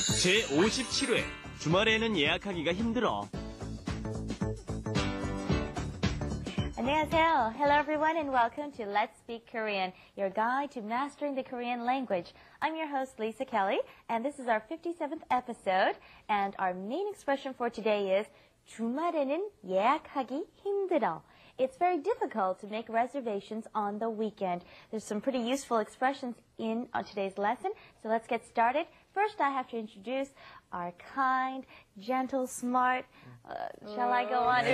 제57회 주말에는 예약하기가 힘들어. 안녕하세요. Hello everyone and welcome to Let's Speak Korean, your guide to mastering the Korean language. I'm your host Lisa Kelly and this is our 57th episode and our main expression for today is 주말에는 예약하기 힘들어. It's very difficult to make reservations on the weekend. There's some pretty useful expressions in today's lesson, so let's get started. First, I have to introduce our kind, gentle, smart. Shall I go on?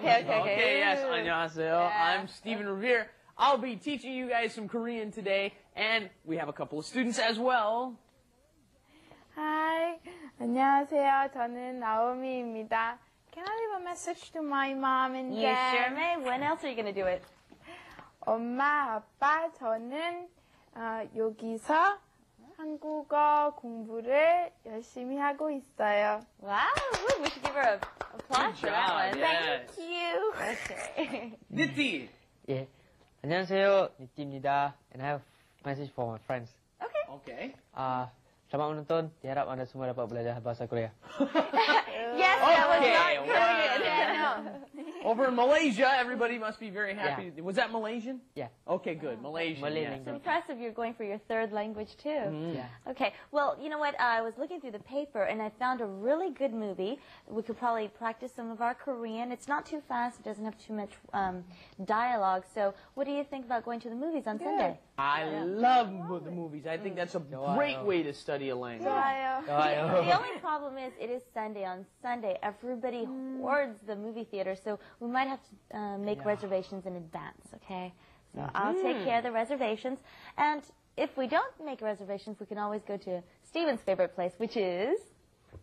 Okay, yes. 안녕하세요. I'm Stephen Revere. I'll be teaching you guys some Korean today, and we have a couple of students as well. Hi, 안녕하세요. 저는 나오미입니다. Can I leave a message to my mom and dad? You sure may. When else are you going to do it? 엄마, 아빠, 저는 여기서 한국어 공부를 열심히 하고 있어요. Wow, we should give her a applause for that one. Yes. Thank you. Okay. Niti. 예, 안녕하세요, 니띠입니다. And I have a message for my friends. Okay. Selamat menonton. Diharap Anda semua dapat belajar bahasa Korea. Yes, that was not Okay, Korean. Over in Malaysia, everybody must be very happy. Yeah. Was that Malaysian? Yeah. Okay, good. Malaysian. Malay yes. It's impressive you're going for your third language too. Yeah. Okay, well, you know what? I was looking through the paper and I found a really good movie. We could probably practice some of our Korean. It's not too fast. It doesn't have too much dialogue. So what do you think about going to the movies on Sunday? I love the movies. I think that's a great way to study a language. 좋아요. The only problem is it is Sunday. On Sunday, everybody hoards the movie theater, so we might have to make reservations in advance, okay? So I'll take care of the reservations. And if we don't make reservations, we can always go to Steven's favorite place, which is...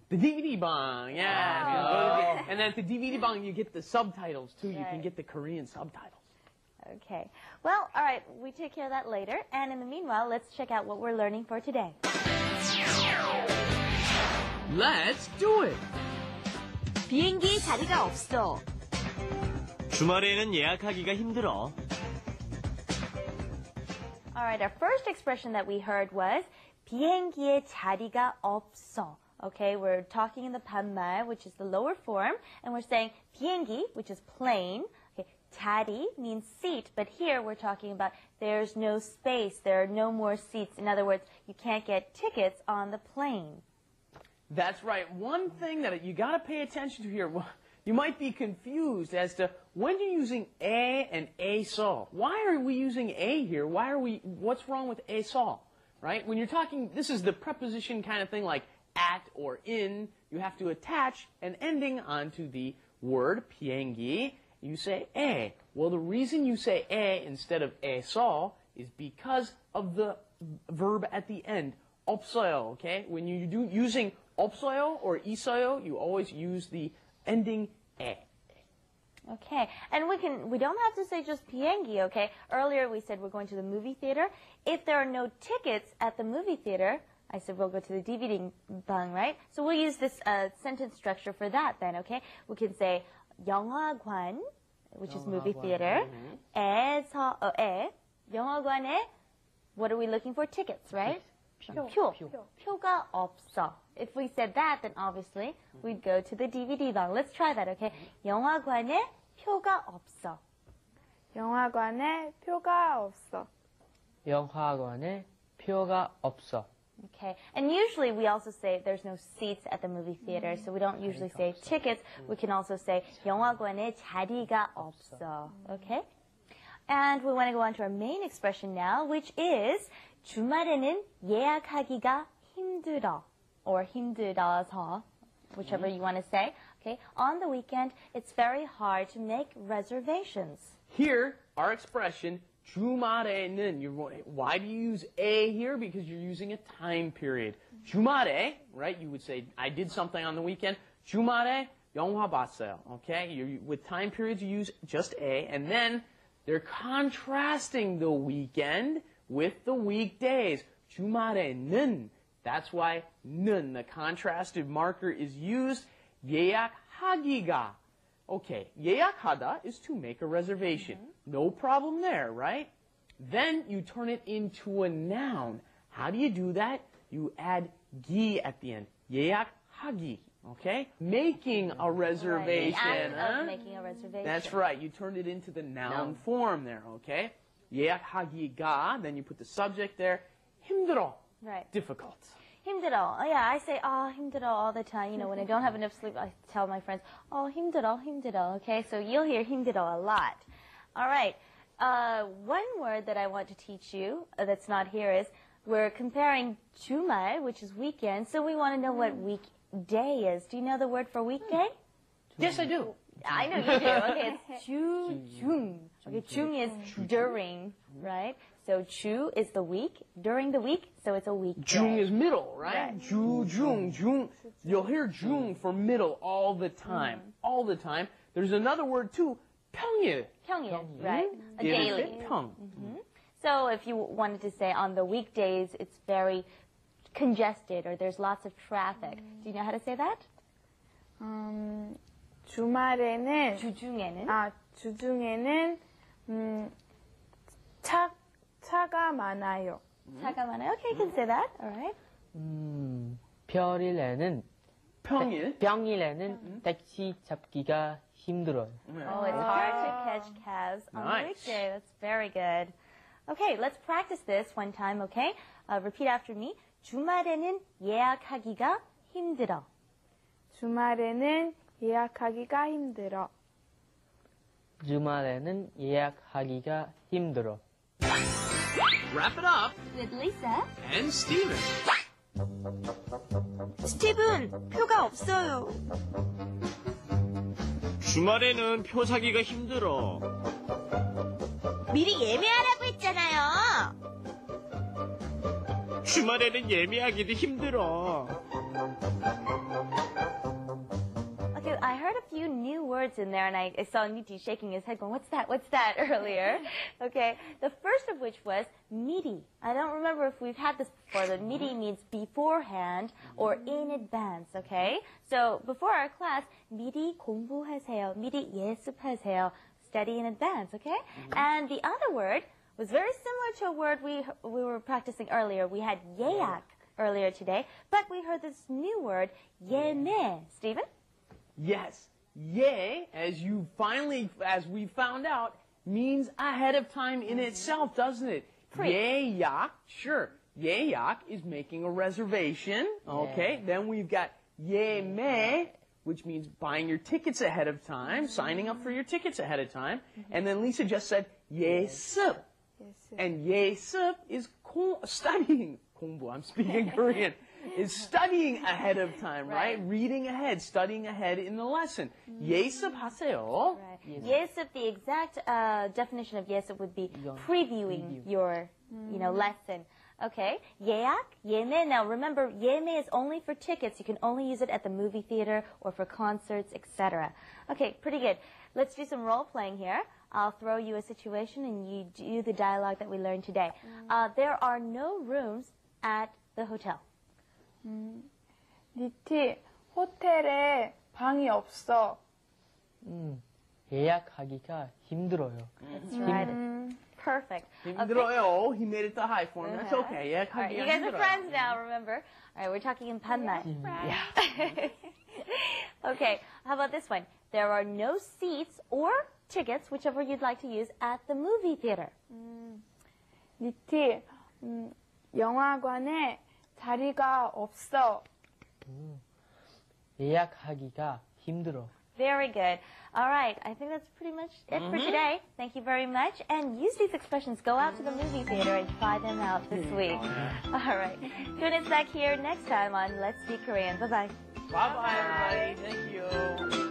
The DVD bang, yeah. And then at the DVD bang, you get the subtitles, too. You can get the Korean subtitles. Okay. Well, all right, we take care of that later. And in the meanwhile, let's check out what we're learning for today. Let's do it! 비행기에 자리가 없어. 주말에는 예약하기가 힘들어. All right, our first expression that we heard was 비행기에 자리가 없어. Okay, we're talking in the 반말, which is the lower form, and we're saying 비행기, which is plane. Okay, 자리 means seat, but here we're talking about there's no space, there are no more seats. In other words, you can't get tickets on the plane. That's right. One thing that you got to pay attention to here, you might be confused as to when you're using a and eso. Why are we using a here? What's wrong with eso? Right? When you're talking, this is the preposition kind of thing like at or in. You have to attach an ending onto the word 비행기. You say a. Well, the reason you say a instead of eso is because of the verb at the end. 없어요, okay? When you're using 없어요 or 있어요, you always use the ending 에. Okay, and we don't have to say just 비행기, okay? Earlier we said we're going to the movie theater. If there are no tickets at the movie theater, I said we'll go to the DVD bang, right? So we'll use this sentence structure for that then, okay? We can say 영화관, which is movie theater. 영화관에, what are we looking for? Tickets, right? 표가 없어. If we said that, then obviously we'd go to the DVD 방. Let's try that, okay? 영화관에 표가 없어. 영화관에 표가 없어. 영화관에 표가 없어. Okay, and usually we also say there's no seats at the movie theater, so we don't usually say tickets. We can also say 영화관에 자리가 없어. Okay? And we want to go on to our main expression now, which is 주말에는 예약하기가 힘들어, or 힘들어서, whichever you want to say. Okay, on the weekend, it's very hard to make reservations. Here, our expression 주말에는. Why do you use a here? Because you're using a time period. 주말에, right? You would say, I did something on the weekend. 주말에 영화 봤어요. Okay, with time periods, you use just a, and then they're contrasting the weekend with the weekdays. 주말에는. That's why 는, the contrasted marker, is used. 예약하기가. Okay, 예약하다 is to make a reservation. No problem there, right? Then you turn it into a noun. How do you do that? you add gi at the end. 예약하기. Okay? Making a reservation. Right. The act huh? of making a reservation. That's right. You turned it into the noun form there, okay? 예약하기가, then you put the subject there. 힘들어. Right. Difficult. 힘들어. Oh, yeah, I say, 힘들어 all the time. You know, when I don't have enough sleep, I tell my friends, 힘들어, 힘들어. Okay, so you'll hear 힘들어 a lot. All right. One word that I want to teach you that's not here is we're comparing 주말, which is weekend, so we want to know what weekday is. Do you know the word for weekday? Yes, I do. I know you do. Okay, it's 중. Okay, 중 is during, right? So 주 is the week, during the week, so it's a weekday. 중 is middle, right? Right. 주, 중. You'll hear 중 for middle all the time. All the time. There's another word too, 평일. 평일, right? A daily. 평. So if you wanted to say on the weekdays, it's very congested or there's lots of traffic. Do you know how to say that? 주말에는 주중에는 주중에는 차가 많아요. 차가 많아요. Okay, you can say that. All right. 평일에는 택시 잡기가 힘들어요. Oh, it's hard to catch cabs on a weekday. That's very good. Okay, let's practice this one time, okay? Repeat after me. 주말에는 예약하기가 힘들어. 주말에는 예약하기가 힘들어. 주말에는 예약하기가 힘들어. Wrap it up. With Lisa. And Steven. 스티븐, 표가 없어요. 주말에는 표 사기가 힘들어. 미리 예매하라고 했잖아요. 주말에는 예매하기도 힘들어. Okay, I heard a few new words in there, and I saw Niti shaking his head going, what's that, earlier. Okay, the first of which was 미리. I don't remember if we've had this before, but 미리 means beforehand or in advance, okay? So before our class, 미리 공부하세요, 미리 예습하세요, study in advance, okay? And the other word was very similar to a word we were practicing earlier. We had 예약 earlier today, but we heard this new word, 예매. Stephen? Yes. Ye, as we found out, means ahead of time in itself, doesn't it? 예약, sure. 예약 is making a reservation, okay? Then we've got 예매, which means buying your tickets ahead of time, signing up for your tickets ahead of time. And then Lisa just said 예습. And 예습 is studying. 공부, I'm speaking Korean. Is studying ahead of time, right? Reading ahead, studying ahead in the lesson. 예습하세요. Right. 예습, the exact definition of 예습 would be previewing your, lesson. Okay. 예약, 예매. Now remember, 예매 is only for tickets. You can only use it at the movie theater or for concerts, etc. Okay, pretty good. Let's do some role playing here. I'll throw you a situation and you do the dialogue that we learned today. There are no rooms at the hotel. 니티, 호텔에 방이 없어. 예약하기가 힘들어요. That's right. Perfect. 힘들어요. He made it the high form. That's okay. Yeah, All right, you guys are friends now, remember? All right, we're talking in 반말. Yeah. Okay, how about this one? There are no seats or tickets, whichever you'd like to use, at the movie theater. 니티, 영화관에 자리가 없어. 예약하기가 힘들어. Very good. All right, I think that's pretty much it for today. Thank you very much. And use these expressions. Go out to the movie theater and try them out this week. All right. Tune in back here next time on Let's Speak Korean. Bye-bye. Bye-bye, everybody. Thank you.